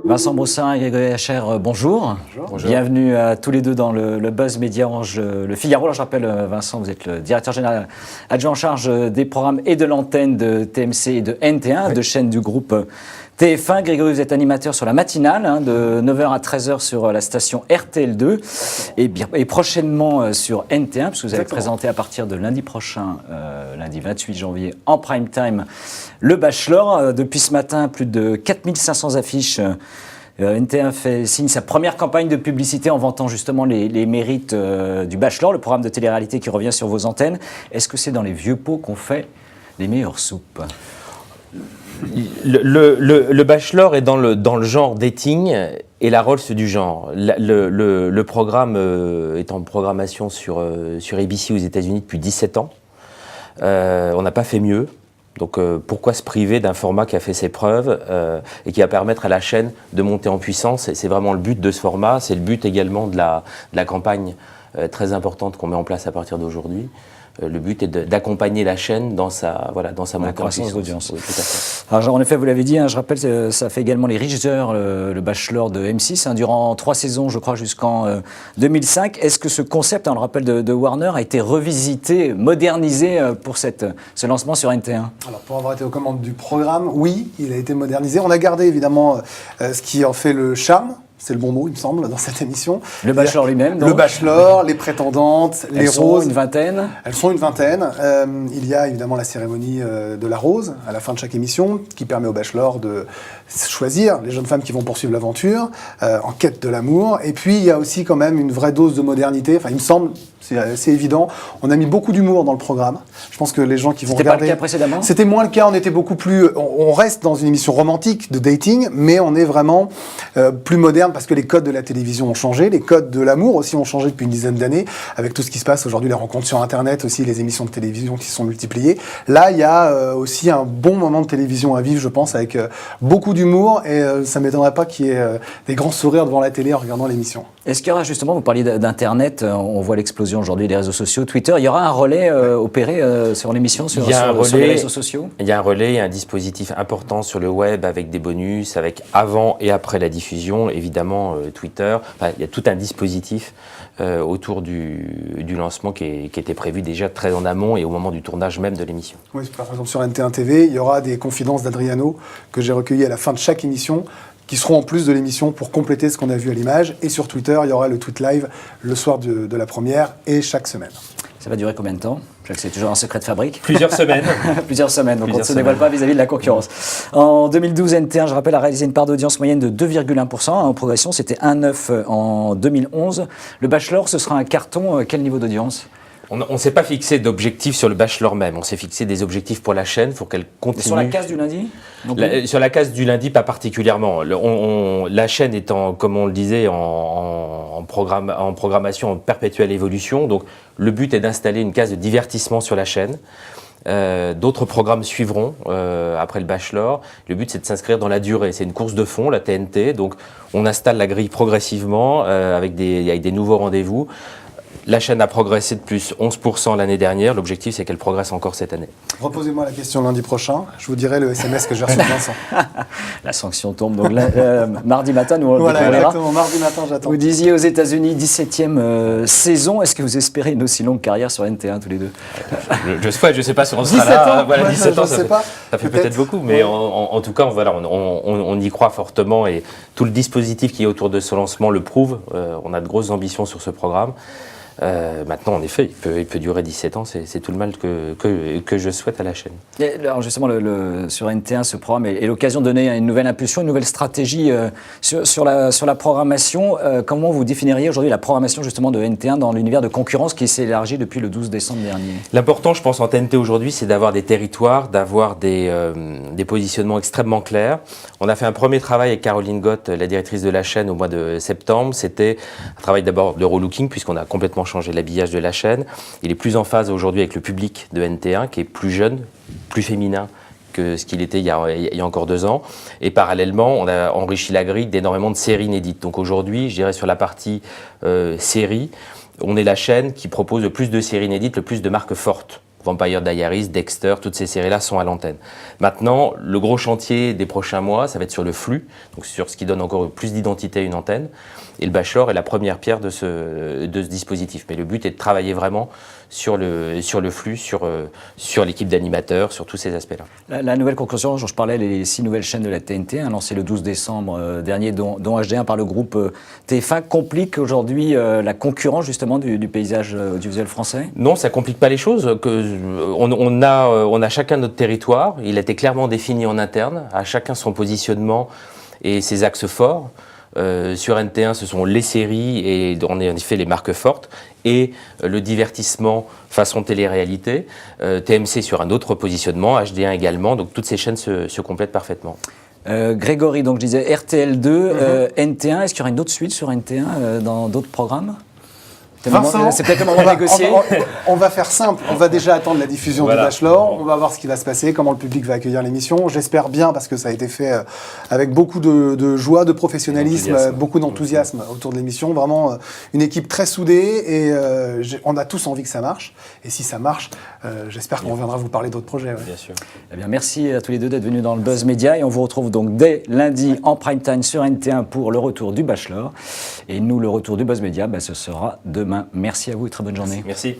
Vincent Broussin et Grégory Hacher, bonjour. Bonjour. Bienvenue à tous les deux dans le Buzz Média Orange, le Figaro. Alors, je rappelle, Vincent, vous êtes le directeur général adjoint en charge des programmes et de l'antenne de TMC et de NT1, oui, deux chaînes du groupe TF1. Grégory, vous êtes animateur sur la matinale, de 9h à 13h sur la station RTL2 et prochainement sur NT1, puisque vous allez présenter à partir de lundi prochain, lundi 28 janvier, en prime time, Le Bachelor. Depuis ce matin, plus de 4500 affiches. NT1 signe sa première campagne de publicité en vantant justement les mérites du Bachelor, le programme de télé-réalité qui revient sur vos antennes. Est-ce que c'est dans les vieux pots qu'on fait les meilleures soupes ? Le Bachelor est dans le genre dating et la Rolls du genre. Le programme est en programmation sur ABC aux États-Unis depuis 17 ans. On n'a pas fait mieux. Donc pourquoi se priver d'un format qui a fait ses preuves et qui va permettre à la chaîne de monter en puissance? Et c'est vraiment le but de ce format, c'est le but également de la campagne très importante qu'on met en place à partir d'aujourd'hui. Le but est d'accompagner la chaîne dans sa montée en puissance d'audience. Oui, tout à fait. Alors, en effet, vous l'avez dit, je rappelle, ça fait également les riches heures, le Bachelor de M6, durant 3 saisons, je crois, jusqu'en 2005. Est-ce que ce concept, on le rappelle, de Warner, a été revisité, modernisé pour ce lancement sur NT1 ? Alors, pour avoir été aux commandes du programme, oui, il a été modernisé. On a gardé évidemment ce qui en fait le charme. C'est le bon mot, il me semble, dans cette émission. Le Bachelor lui-même, donc. Le Bachelor, les prétendantes, les roses. Elles sont une vingtaine. Elles sont une vingtaine. Il y a évidemment la cérémonie de la rose, à la fin de chaque émission, qui permet au Bachelor de choisir les jeunes femmes qui vont poursuivre l'aventure, en quête de l'amour. Et puis, il y a aussi quand même une vraie dose de modernité. Enfin, il me semble, c'est évident. On a mis beaucoup d'humour dans le programme. Je pense que les gens qui vont regarder... C'était pas le cas précédemment ? C'était moins le cas. On était beaucoup plus... On reste dans une émission romantique de dating, mais on est vraiment plus moderne parce que les codes de la télévision ont changé. Les codes de l'amour aussi ont changé depuis une dizaine d'années, avec tout ce qui se passe aujourd'hui, les rencontres sur Internet, aussi les émissions de télévision qui se sont multipliées. Là, il y a aussi un bon moment de télévision à vivre, je pense, avec beaucoup d'humour. Et ça ne m'étonnerait pas qu'il y ait des grands sourires devant la télé en regardant l'émission. Est-ce qu'il y aura justement, vous parliez d'Internet, on voit l'explosion aujourd'hui des réseaux sociaux, Twitter, il y aura un relais opéré sur l'émission, sur les réseaux sociaux ? Il y a un relais, il y a un dispositif important sur le web avec des bonus, avec avant et après la diffusion, évidemment Twitter. Enfin, il y a tout un dispositif autour du lancement qui était prévu déjà très en amont et au moment du tournage même de l'émission. Oui, par exemple sur NT1 TV, il y aura des confidences d'Adriano que j'ai recueillies à la fin de chaque émission, qui seront en plus de l'émission pour compléter ce qu'on a vu à l'image. Et sur Twitter, il y aura le tweet live le soir de la première et chaque semaine. Ça va durer combien de temps ? Je sais que c'est toujours un secret de fabrique. Plusieurs semaines. Plusieurs semaines, donc on ne se dévoile pas vis-à-vis de la concurrence. En 2012, NT1, je rappelle, a réalisé une part d'audience moyenne de 2,1%. En progression, c'était 1,9 en 2011. Le Bachelor, ce sera un carton. Quel niveau d'audience ? On ne s'est pas fixé d'objectifs sur le Bachelor même. On s'est fixé des objectifs pour la chaîne, pour qu'elle continue. Et sur la case du lundi ? Sur la case du lundi, pas particulièrement. La chaîne étant, comme on le disait, en programmation en perpétuelle évolution. Donc, le but est d'installer une case de divertissement sur la chaîne. D'autres programmes suivront après le Bachelor. Le but, c'est de s'inscrire dans la durée. C'est une course de fond, la TNT. Donc, on installe la grille progressivement avec des nouveaux rendez-vous. La chaîne a progressé de plus 11% l'année dernière. L'objectif, c'est qu'elle progresse encore cette année. Reposez-moi la question lundi prochain. Je vous dirai le SMS que j'ai reçu de Vincent. La sanction tombe. Donc mardi matin, nous on le Voilà, découvrira. exactement. Mardi matin, j'attends. Vous disiez aux États-Unis, 17e saison. Est-ce que vous espérez une aussi longue carrière sur NT1 tous les deux ? Je souhaite, je ne sais pas si on sera là. Voilà, ouais, 17 ans, ça fait peut-être beaucoup, mais en tout cas, voilà, on y croit fortement et tout le dispositif qui est autour de ce lancement le prouve. On a de grosses ambitions sur ce programme. Maintenant, en effet, il peut durer 17 ans, c'est tout le mal que je souhaite à la chaîne. Et alors justement, sur NT1, ce programme est l'occasion de donner une nouvelle impulsion, une nouvelle stratégie sur la programmation. Comment vous définiriez aujourd'hui la programmation justement de NT1 dans l'univers de concurrence qui s'est élargi depuis le 12 décembre dernier ? L'important, je pense, en TNT aujourd'hui, c'est d'avoir des territoires, d'avoir des positionnements extrêmement clairs. On a fait un premier travail avec Caroline Gott, la directrice de la chaîne, au mois de septembre. C'était un travail d'abord de relooking, puisqu'on a complètement changé l'habillage de la chaîne. Il est plus en phase aujourd'hui avec le public de NT1, qui est plus jeune, plus féminin que ce qu'il était il y a encore 2 ans. Et parallèlement, on a enrichi la grille d'énormément de séries inédites. Donc aujourd'hui, je dirais sur la partie séries, on est la chaîne qui propose le plus de séries inédites, le plus de marques fortes. Vampire Diaries, Dexter, toutes ces séries-là sont à l'antenne. Maintenant, le gros chantier des prochains mois, ça va être sur le flux, donc sur ce qui donne encore plus d'identité à une antenne. Et le Bachelor est la première pierre de ce dispositif. Mais le but est de travailler vraiment sur le flux, sur l'équipe d'animateurs, sur tous ces aspects-là. La nouvelle conclusion, dont je parlais, les 6 nouvelles chaînes de la TNT, annoncées le 12 décembre dernier, dont HD1 par le groupe TF1, complique aujourd'hui la concurrence justement du paysage audiovisuel français? Non, ça ne complique pas les choses. On a chacun notre territoire, il a été clairement défini en interne, à chacun son positionnement et ses axes forts. Sur NT1, ce sont les séries et on est en effet les marques fortes et le divertissement façon télé-réalité. TMC sur un autre positionnement, HD1 également, donc toutes ces chaînes se complètent parfaitement. Grégory, donc je disais RTL2, NT1, est-ce qu'il y aura une autre suite sur NT1 dans d'autres programmes? Vincent, c'est peut-être le moment de négocier. On va faire simple. On va déjà attendre la diffusion du Bachelor. On va voir ce qui va se passer, comment le public va accueillir l'émission. J'espère bien, parce que ça a été fait avec beaucoup de joie, de professionnalisme, beaucoup d'enthousiasme autour de l'émission. Vraiment une équipe très soudée et on a tous envie que ça marche. Et si ça marche, j'espère qu'on viendra vous parler d'autres projets. Ouais. Bien sûr. Eh bien, merci à tous les deux d'être venus dans le Buzz Média et on vous retrouve donc dès lundi en prime time sur NT1 pour le retour du Bachelor. Et nous, le retour du Buzz Média, ce sera demain. Merci à vous et très bonne journée. Merci.